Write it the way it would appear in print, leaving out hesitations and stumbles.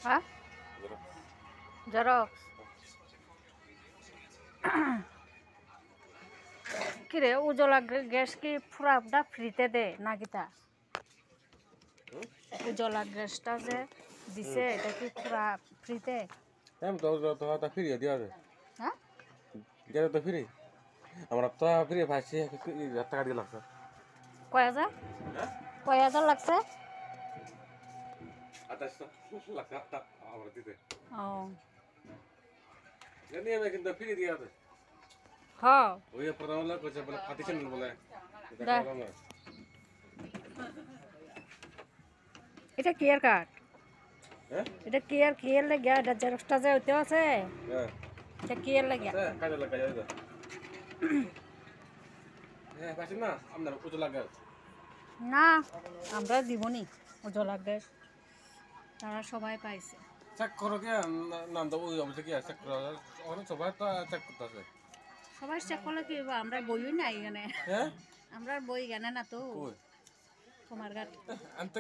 হ্যাঁ জেরক্স কিরে উজ্জ্বলা গ্যাস কি পুরাটা ফ্রিতে দে নাকিতা উজ্জ্বলা গ্যাসটা যে দিছে এটা কি পুরা ফ্রিতে তো ফ্রি দিয়া দে হ্যাঁ দিয়া তো ফ্রি আমরা তো ফ্রি পাইছি টাকা দিয়ে লাগছে কয় হাজার লাগছে 28 লাখ টাকা আমরা দিতে ও জানি আমি কিন্তু ফ্রি দিয়া দে হ্যাঁ ওই প্রথম লোক কইছে বলে পার্টিশন বলে এটা কেয়ার কার্ড হ্যাঁ এটা কেয়ার লাগে এটা জেরক্সটা যে হইতে আছে হ্যাঁ এটা কেয়ার লাগে কাজে লাগা যায় হ্যাঁ পাইছেন না আপনার কত লাগা না আমরা দিবনি উজ্জ্বলা গ্যাস তারা সবাই পাইছে চেক করো কি নাম তো ওই অবস্থা কি চেক করো অনেক সবাই তো চেক করতেছে সবাই চেক করলে কি হইব? আমরা বইও নাই এখানে হ্যাঁ আমরা বই জানে না তো তোমার গাছ আমি তো